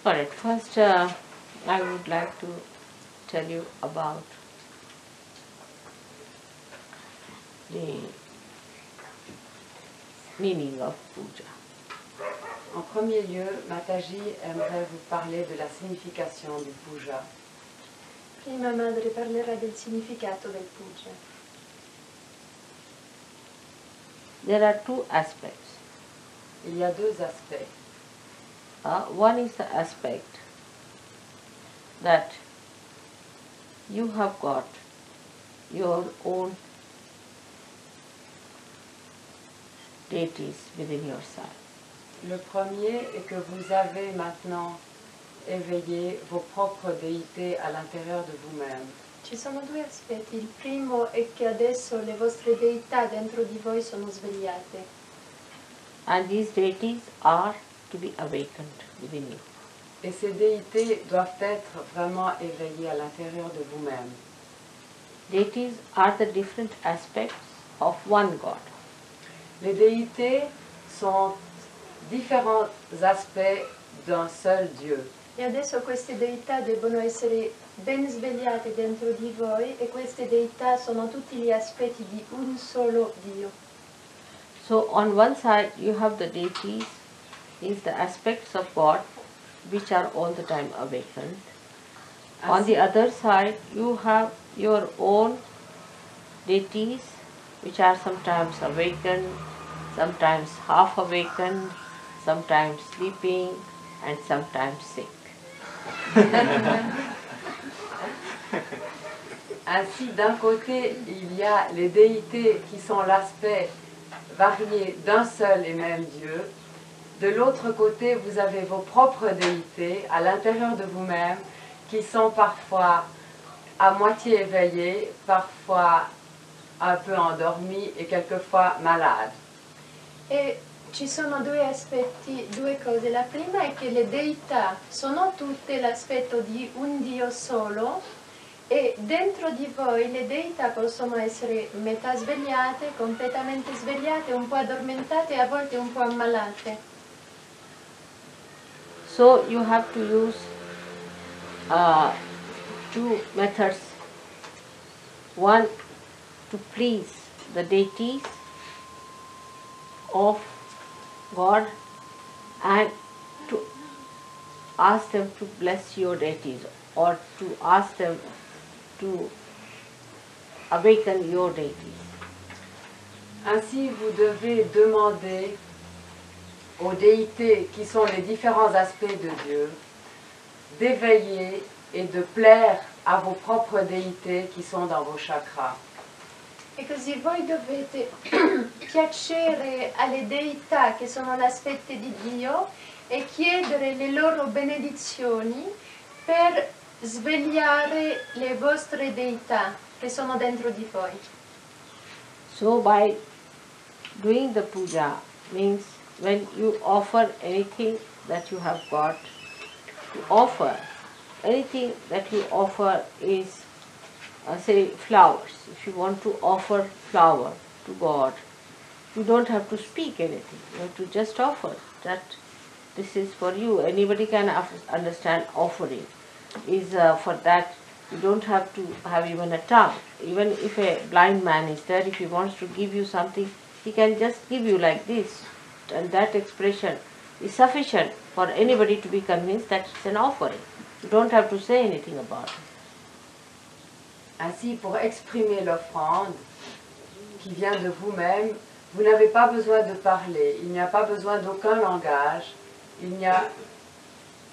Alright, first I would like to tell you about the meaning of puja. En premier lieu, Mataji aimerait vous parler de la signification du puja. Prima madre parlerà del significato del puja. There are two aspects. Il y a deux aspects. One is the aspect that you have got your own deities within yourself. Le premier est que vous avez maintenant éveillé vos propres déités à l'intérieur de vous-même. Ci sono due aspetti. Il primo è che adesso le vostre deità dentro di voi sono svegliate. And these deities are to be awakened within you. Et ces déités doivent être vraiment éveillées à l'intérieur de vous-même. Deities are the different aspects of one God. Les déités sont différents aspects d'un seul Dieu. E adesso queste deità debbono essere ben svegliate dentro di voi e queste deità sono tutti gli aspetti di un solo Dio. So on one side you have the deities, is the aspects of God which are all the time awakened. On the other side you have your own deities which are sometimes awakened, sometimes half awakened, sometimes sleeping and sometimes sick. Ainsi, d'un côté, il y a les déités qui sont l'aspect varié d'un seul et même Dieu. De l'autre côté, vous avez vos propres déités à l'intérieur de vous-même qui sont parfois à moitié éveillés, parfois un peu endormis et quelquefois malades. E ci sono due aspetti, due cose. La prima è che le deità sono tutte l'aspetto di un Dio solo e dentro di voi le deità possono essere metà svegliate, completamente svegliate, un po' addormentate e a volte un po' ammalate. So you have to use two methods. One, to please the deities of God and to ask them to bless your deities or to ask them to awaken your deities. Ainsi, vous devez demander aux déités qui sont les différents aspects de Dieu d'éveiller et de plaire à vos propres déités qui sont dans vos chakras. E così voi dovete piacere alle deità che sono l'aspetto di Dio e chiedere le loro benedizioni per svegliare le vostre deità che sono dentro di voi. So by doing the puja means when you offer anything that you have got to offer, anything that you offer is say flowers. If you want to offer flower to God, you don't have to speak anything. You have to just offer that this is for you. Anybody can understand offering is for that. You don't have to have even a tongue. Even if a blind man is there, if he wants to give you something, he can just give you like this. And that expression is sufficient for anybody to be convinced that it's an offering. You don't have to say anything about it. Ainsi, pour exprimer l'offrande qui vient de vous-même, vous n'avez pas besoin de parler, il n'y a pas besoin d'aucun langage, il n'y a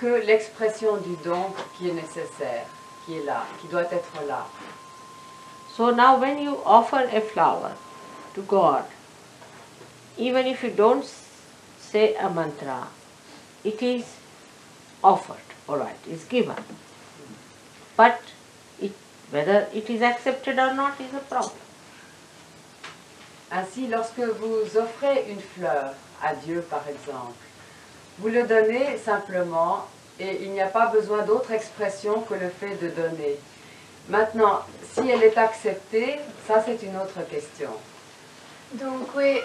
que l'expression du don qui est nécessaire, qui est là, qui doit être là. So now when you offer a flower to God, even if you don't say a mantra, it is offered, alright, is given. But whether it is accepted or not is a problem. Ainsi, lorsque vous offrez une fleur à Dieu, par exemple, vous le donnez simplement et il n'y a pas besoin d'autre expression que le fait de donner. Maintenant, si elle est acceptée, ça c'est une autre question. Dunque,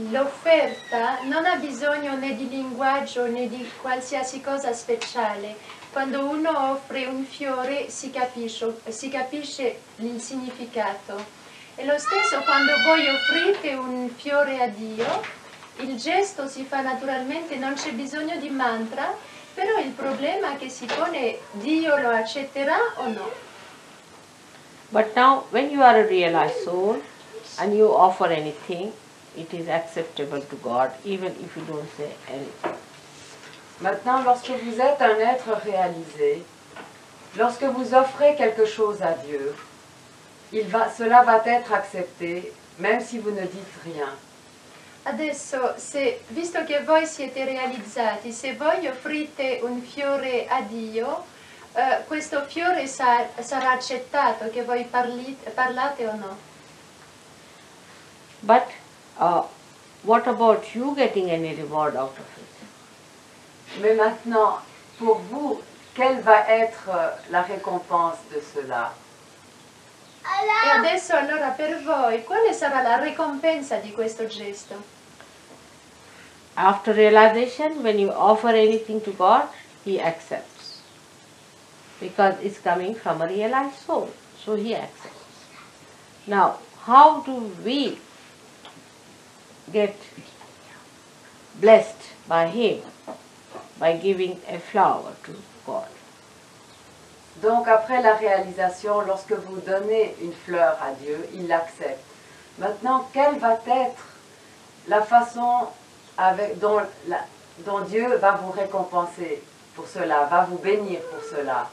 l'offerta non ha bisogno né di linguaggio né di qualsiasi cosa speciale. Quando uno offre un fiore si capisce il significato. E lo stesso quando voi offrite un fiore a Dio, il gesto si fa naturalmente, non c'è bisogno di mantra, però il problema che si pone, Dio lo accetterà o no? But now, when you are a realized soul and you offer anything, it is acceptable to God, even if you don't say anything. Maintenant, lorsque vous êtes un être réalisé, lorsque vous offrez quelque chose à Dieu, cela va être accepté, même si vous ne dites rien. Adesso, visto che voi siete realizzati, se voi offrite un fiore a Dio, questo fiore sarà accettato, che voi parlate o no. But what about you getting any reward out of it? Mais maintenant, pour vous, quelle va être la récompense de cela? E adesso allora per voi, quale sarà la ricompensa di questo gesto? After realization, when you offer anything to God, He accepts. Because it's coming from a realized soul, so He accepts. Now, how do we get blessed by Him? By giving a flower to God. Donc après la réalisation, lorsque vous donnez une fleur à Dieu, il l'accepte. Maintenant, quelle va être la façon dont Dieu va vous récompenser pour cela, va vous bénir pour cela?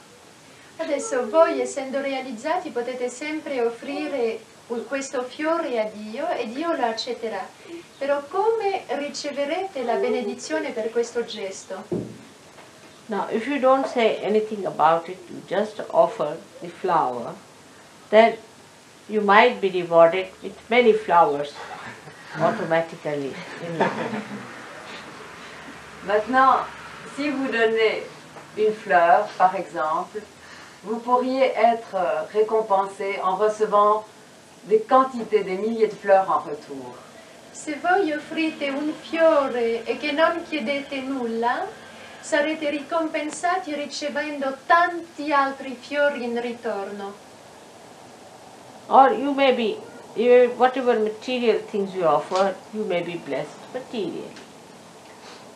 Adesso voi, essendo realizzati, potete sempre offrire questo fiore a Dio e Dio lo accetterà. Però come riceverete la benedizione per questo gesto? Now, if you don't say anything about it, you just offer the flower, then you might be rewarded with many flowers automatically in life. Maintenant, si vous donnez une fleur, par exemple, vous pourriez être récompensé en recevant des quantités, des milliers de fleurs en retour. Se voi offrite un fiore e che non chiedete nulla, sarete ricompensati ricevendo tanti altri fiori in ritorno. Or you may be, whatever material things you offer, you may be blessed materially.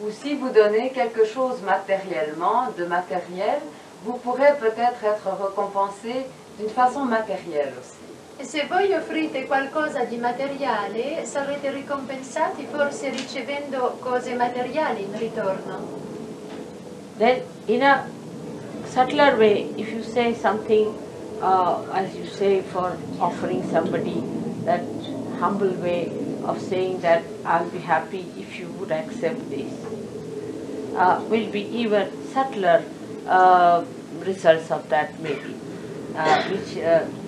Ou si vous donnez quelque chose matériellement, de matériel, vous pourrez peut-être être récompensé d'une façon matérielle aussi. E se voi offrite qualcosa di materiale, sarete ricompensati forse ricevendo cose materiali in ritorno. Then in a subtler way, if you say something, as you say for offering somebody, that humble way of saying that I'll be happy if you would accept this, will be even subtler results of that maybe, which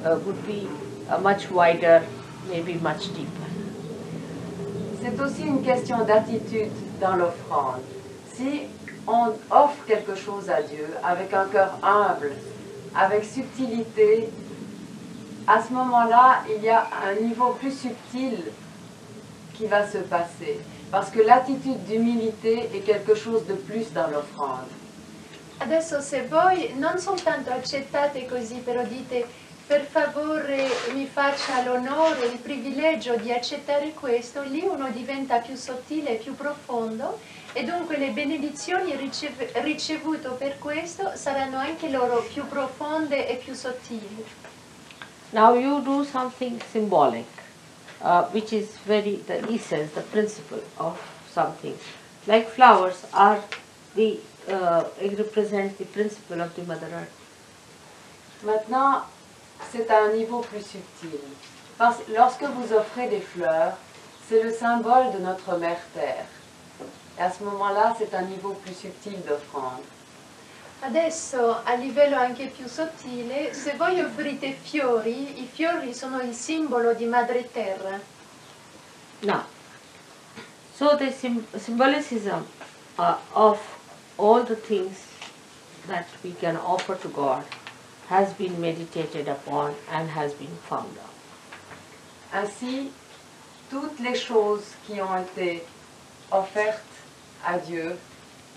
would be much wider, maybe much deeper. C'est aussi une question d'attitude dans l'offrande. Si on offre quelque chose à Dieu avec un cœur humble, avec subtilité, à ce moment-là, il y a un niveau plus subtil qui va se passer. Parce que l'attitude d'humilité est quelque chose de plus dans l'offrande. Adesso se voi non soltanto accettate così, però dite per favore mi faccia l'onore, il privilegio di accettare questo, lì uno diventa più sottile, più profondo e dunque le benedizioni ricevute per questo saranno anche loro più profonde e più sottili. Now you do something symbolic, which is the essence, the principle of something. Like flowers are it represents the principle of the Mother Earth. Maintenant, c'est à un niveau plus subtil. Parce que lorsque vous offrez des fleurs, c'est le symbole de notre Mère Terre. Et à ce moment-là, c'est un niveau plus subtil d'offrande. Adesso, a livello anche più sottile, se voi offrite fiori, i fiori sono il simbolo di Madre Terra. Now, so the symbolicism of all the things that we can offer to God has been meditated upon and has been found out. Ainsi, toutes les choses qui ont été offertes à Dieu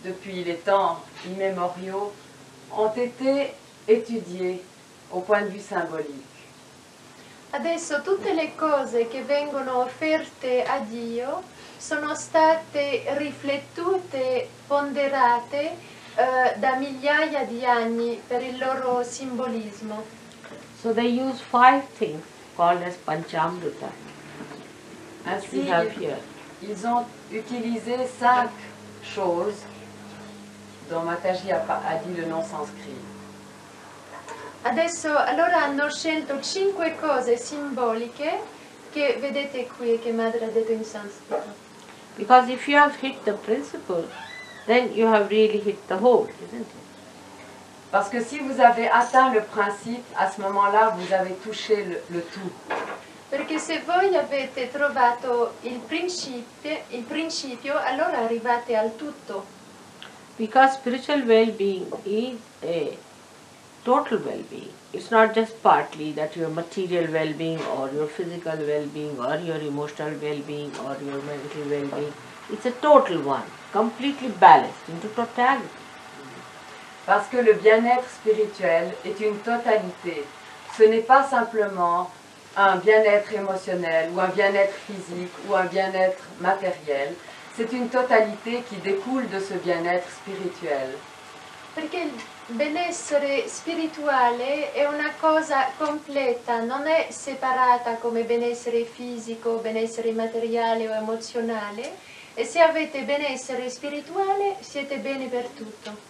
depuis les temps immémoriaux ont été étudiées au point de vue symbolique. Adesso tutte le cose che vengono offerte a Dio sono state riflettute, ponderate da migliaia di anni per il loro simbolismo. So they use 5 things called as Panchamrita. Ainsi, We have here. ils ont utilisé 5 choses dont Mataji a dit le nom sanskrit. Adesso allora hanno scelto 5 cose simboliche che vedete qui e che Madre ha detto in sanscrito. Because if you have hit the principle, then you have really hit the whole, isn't it? Parce que si vous avez atteint le principe, à ce moment-là, vous avez touché le tout. Perché se voi avete trovato il principio, allora arrivate al tutto. Because spiritual well-being is a total well-being. It's not just partly that your material well-being or your physical well-being or your emotional well-being or your mental well-being. It's a total one, completely balanced into totality. Parce que le bien-être spirituel est une totalité. Ce n'est pas simplement un bien-être émotionnel ou un bien-être physique ou un bien-être matériel. C'est une totalité qui découle de ce bien-être spirituel. Perché il benessere spirituale è una cosa completa, non è separata come benessere fisico, benessere materiale o emozionale, e se avete benessere spirituale siete bene per tutto.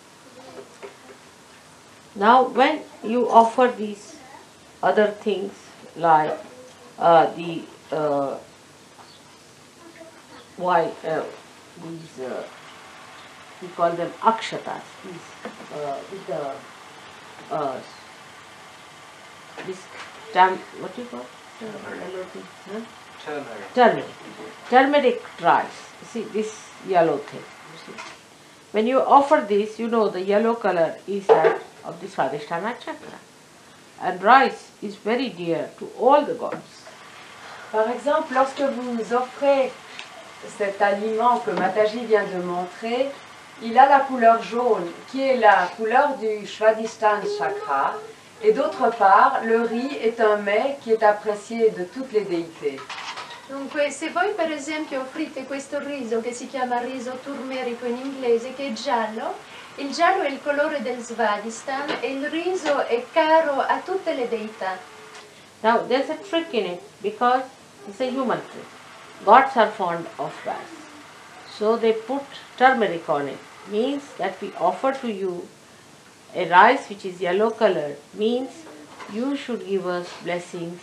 Now when you offer these other things like we call them akshatas, what do you call it? Turmeric rice. See this yellow thing. You see. When you offer this, you know the yellow color is that of the Swadhisthana chakra. And rice is very dear to all the gods. Par exemple, lorsque vous offrez cet aliment que Mataji vient de montrer, il a la couleur jaune, qui est la couleur du Swadhisthana chakra, et d'autre part, le riz est un mets qui est apprécié de toutes les déités. Dunque, se voi per esempio offrite questo riso che si chiama riso turmerico in inglese, che è giallo, il giallo è il colore del Svadhisthana e il riso è caro a tutte le deità. Now there's a trick in it because it's a human trick. Gods are fond of rice. So they put turmeric on it. Means that we offer to you a rice which is yellow colored, means you should give us blessings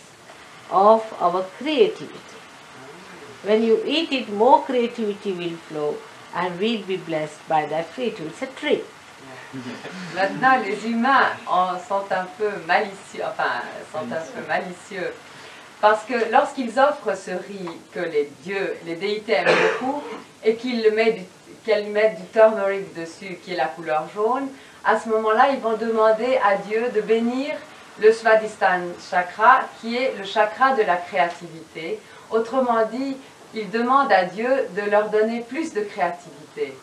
of our creativity. When you eat it, more creativity will flow and we'll be blessed by that creativity. It's a trick. Maintenant, les humains sont un peu malicieux, parce que lorsqu'ils offrent ce riz que les déités aiment beaucoup, et qu'elles mettent du turmeric dessus, qui est la couleur jaune, à ce moment-là, ils vont demander à Dieu de bénir le Svadhisthana chakra, qui est le chakra de la créativité. Autrement dit, ils demandent à Dieu de leur donner plus de créativité.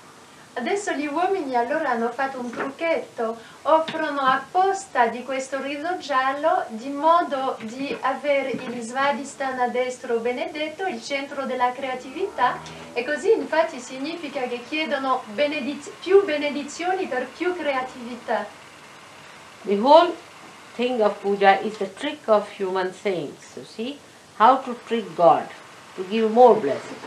Adesso gli uomini allora hanno fatto un trucchetto, offrono apposta di questo riso giallo di modo di avere il Svadhisthana destro benedetto, il centro della creatività, e così infatti significa che chiedono più benedizioni per più creatività. The whole thing of puja is the trick of human saints, you see, how to trick God, to give more blessings.